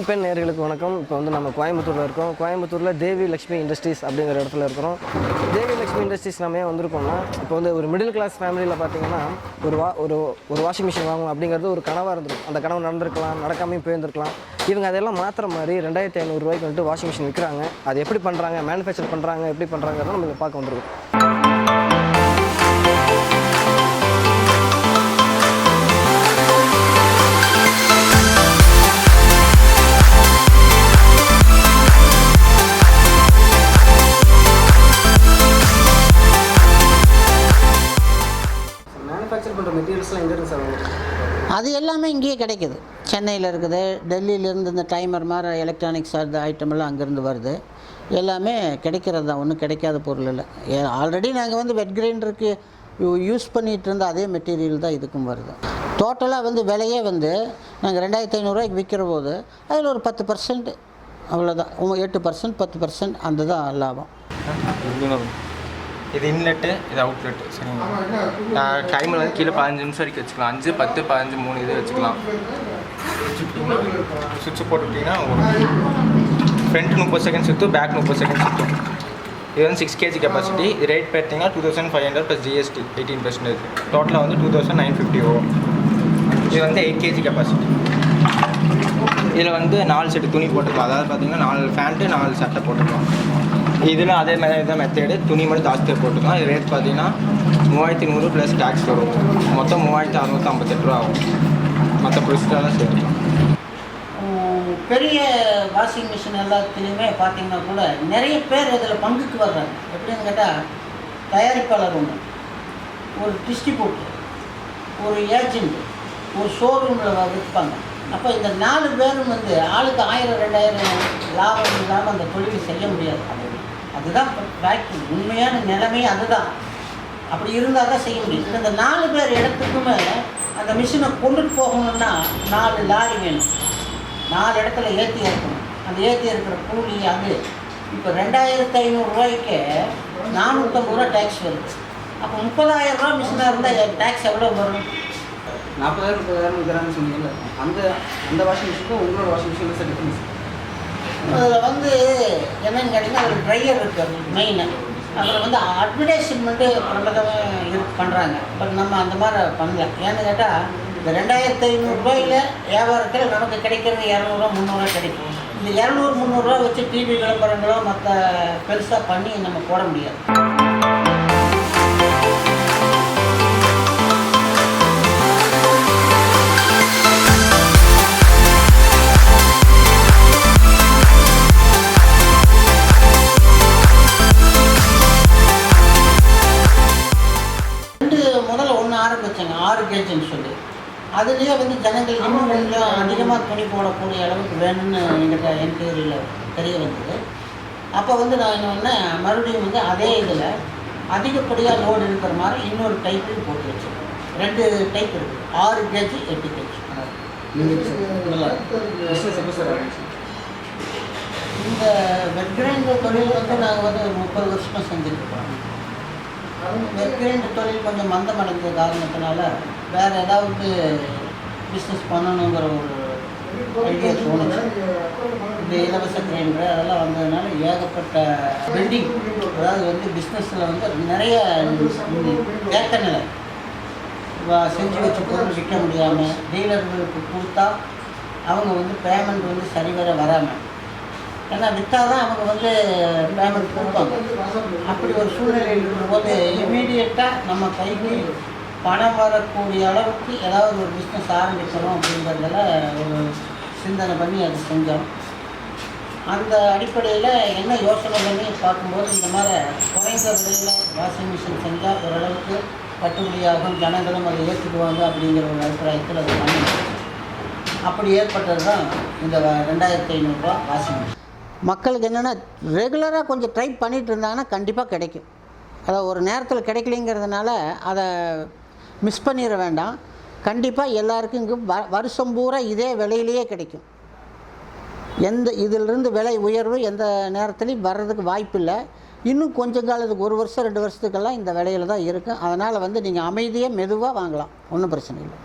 பெண் நேயர்களுக்கு வணக்கம். இப்போ வந்து நம்ம கோயம்புத்தூரில் இருக்கோம். கோயம்புத்தூரில் தேவி லக்ஷ்மி இண்டஸ்ட்ரீஸ் அப்படிங்கிற இடத்துல இருக்கிறோம். தேவி லக்ஷ்மி இண்டஸ்ட்ரீஸ் நம்ம ஏன் வந்திருக்கோம்னா, இப்போ வந்து ஒரு மிடில் கிளாஸ் ஃபேமிலியில் பார்த்தீங்கன்னா ஒரு வாஷிங் மிஷின் வாங்கணும் அப்படிங்கிறது ஒரு கனவாக இருந்திருக்கும். அந்த கனவு நடந்திருக்கலாம், நடக்காமையும் போயிருந்திருக்கலாம். இவங்க அதெல்லாம் மாற்றுற மாதிரி 2500 ரூபாய்க்கு வந்துட்டு வாஷிங் மிஷின் விற்கிறாங்க. அது எப்படி பண்ணுறாங்க, மேனுஃபேக்சர் பண்ணுறாங்க, எப்படி பண்ணுறாங்கிறத நம்ம இதை பார்க்க வந்திருக்கோம். மேனுஃபேக்சர் பண்ணுற மெட்டீரியல்ஸ்லாம் எங்கே இருக்குது சார்? அது எல்லாமே இங்கேயே கிடைக்குது. சென்னையில் இருக்குது, டெல்லியிலேருந்து இந்த டைமர் மாதிரி எலக்ட்ரானிக்ஸ் அந்த ஐட்டமெல்லாம் அங்கேருந்து வருது. எல்லாமே கிடைக்கிறது தான், ஒன்றும் கிடைக்காத பொருள் இல்லை. ஆல்ரெடி நாங்கள் வந்து வெட் கிரைண்டருக்கு யூஸ் பண்ணிகிட்டு இருந்த அதே மெட்டீரியல் தான் இதுக்கும் வருது. டோட்டலாக வந்து விலையே வந்து நாங்கள் 2500 ரூபாய்க்கு விற்கிற போது அதில் ஒரு 10% அவ்வளோதான். 8% 10% அந்த தான் லாபம். இது இன்லெட்டு, இது அவுட்லெட்டு. சரிங்களா? டைமில் வந்து கீழே 15 நிமிஷம் வரைக்கும் வச்சுக்கலாம். 5, 10, 15, 3 இது வச்சுக்கலாம். சுவிட்சு போட்டுக்கிட்டிங்கன்னா ஃப்ரண்ட் 30 செகண்ட் சுற்றும், பேக் 30 செகண்ட் சுற்றும். இது வந்து 6 kg கெப்பாசிட்டி. இது ரேட் பார்த்தீங்கன்னா 2500 + GST 18%. டோட்டலாக வந்து 2950 வரும். இது வந்து 8 kg கெப்பாசிட்டி. இதில் வந்து 4 செட்டு துணி போட்டுக்கலாம். அதாவது பார்த்தீங்கன்னா 4 ஃபேண்ட்டு 4 சட்டை போட்டுக்கலாம். இதில் அதே மாதிரி தான் மெத்தேடு. துணி மட்டும் ஜாஸ்தியாக போட்டுக்கலாம். இது ரேட் பார்த்தீங்கன்னா 3100 ப்ளஸ் டேக்ஸ் வரும். மொத்தம் 3658 ரூபா ஆகும். மற்ற ப்ரொசீஜர்லாம் சேர்த்துக்கலாம். பெரிய வாஷிங் மிஷின் எல்லாத்துலேயுமே பார்த்திங்கன்னா கூட நிறைய பேர் இதில் பங்குக்கு வர்றாங்க. எப்படின்னு கேட்டால், தயாரிப்பாளர் ஒன்று, ஒரு டிஸ்ட்ரிபியூட்டர், ஒரு ஏஜெண்ட், ஒரு ஷோரூமில் விற்பாங்க. அப்போ இந்த 4 பேரும் வந்து ஆளுக்கு 1000 2000 லாபம் இல்லாமல் அந்த தொழிலை செய்ய முடியாது. அதுதான் ஃபேக்ட்ரி, உண்மையான நிலைமையே அதுதான். அப்படி இருந்தால் தான் செய்ய முடியும். இந்த 4 பேர் இடத்துக்குமே அந்த மிஷினை கொண்டுட்டு போகணுன்னா 4 லாரி வேணும். 4 இடத்துல ஏற்றி இறக்கணும். அந்த ஏற்றி இருக்கிற கூலி அது இப்போ 2500 ரூபாய்க்கு 450 ரூபா டேக்ஸ் வருது. அப்போ 30,000 ரூபா மிஷினாக இருந்தால் டேக்ஸ் எவ்வளோ வரும்? 40,000 30,000 விற்கிறாங்கன்னு சொன்னீங்கல்ல, அந்த வாஷிங் மிஷினுக்கும் உங்களோட வாஷிங் மிஷின் சார் டிஃப்ரென்ஸ்? அதில் வந்து என்னென்னு கேட்டிங்கன்னா, அதில் ட்ரையர் இருக்குது மெயினு. அதில் வந்து அட்வர்டைஸ்மெண்ட்டு பிரபலமாக பண்ணுறாங்க. பட் நம்ம அந்த மாதிரி பண்ணல. ஏன்னு கேட்டால், இந்த 2500 ரூபாயில் வியாபாரத்தில் நமக்கு கிடைக்கிறது 200 300 கிடைக்கும். இந்த 200 300 வச்சு டிவி விளம்பரங்களோ மற்ற பெருசாக பண்ணி நம்ம போட முடியாது. ஆரம்பித்தாங்க 6 கேஜின்னு சொல்லி. அதுலேயே வந்து ஜனங்கள் இன்னும் கொஞ்சம் அதிகமாக துணி போடக்கூடிய அளவுக்கு வேணும்னு எங்கிட்ட என்கொயரியில் தெரிய வந்தது. அப்போ வந்து நான் என்ன பண்ணேன், மறுபடியும் வந்து அதே இதில் அதிகப்படியாக லோடு இருக்கிற மாதிரி இன்னொரு டைப்பையும் போட்டு வச்சுருக்கேன். 2 டைப் இருக்குது, 6 கேஜி 8 கேஜி. இந்த வெட் கிரைண்டர் தொழில் வந்து நாங்கள் வந்து 30 வருஷமாக செஞ்சுருக்கோம். வெட் கிரைண்டர் தொழில் கொஞ்சம் மந்தமடைந்த காரணத்தினால வேறு ஏதாவது பிஸ்னஸ் பண்ணணுங்கிற ஒரு ஐடியா தோணுச்சு. இந்த இலவச கிரைண்டர் அதெல்லாம் வந்ததுனால ஏகப்பட்ட பில்டிங், அதாவது வந்து பிஸ்னஸில் வந்து நிறைய தேக்க நிலை. செஞ்சு வச்ச பொருள் விற்க முடியாமல் டீலர்களுக்கு கொடுத்தா அவங்க வந்து பேமெண்ட் வந்து சரிவர வராமல், ஏன்னா விற்றா தான் அவங்க வந்து பேமெண்ட் கொடுப்பாங்க. அப்படி ஒரு சூழ்நிலையில் இருக்கும்போது இம்மீடியட்டாக நம்ம கைக்கு பணம் வரக்கூடிய அளவுக்கு ஏதாவது ஒரு பிஸ்னஸ் ஆரம்பிக்கணும் அப்படிங்கிறதுல ஒரு சிந்தனை பண்ணி அது செஞ்சோம். அந்த அடிப்படையில் என்ன யோசனை பண்ணி பார்க்கும்போது, இந்த மாதிரி குறைந்த விலையில் வாஷிங் மிஷின் செஞ்சால் ஓரளவுக்கு கட்டுப்படியாகும், ஜனங்களும் அதை ஏற்றுக்குவாங்க அப்படிங்கிற ஒரு அபிப்பிராயத்தில் அது பண்ணி அப்படி ஏற்பட்டது தான் இந்த 2500 ரூபா வாஷிங் மிஷின். மக்களுக்கு என்னென்னா, ரெகுலராக கொஞ்சம் ட்ரை பண்ணிகிட்டு இருந்தாங்கன்னா கண்டிப்பாக கிடைக்கும். அதாவது ஒரு நேரத்தில் கிடைக்கலைங்கிறதுனால அதை மிஸ் பண்ணிட வேண்டாம். கண்டிப்பாக எல்லாருக்கும் இங்கே வருஷம் பூரா இதே விலையிலேயே கிடைக்கும். இதிலிருந்து விலை உயர்வு எந்த நேரத்துலையும் வர்றதுக்கு வாய்ப்பு இல்லை. இன்னும் கொஞ்சம் காலத்துக்கு 1 வருஷம் 2 வருஷத்துக்கெல்லாம் இந்த விலையில் தான் இருக்கும். அதனால் வந்து நீங்கள் அமைதியாக மெதுவாக வாங்கலாம், ஒன்றும் பிரச்சனை இல்லை.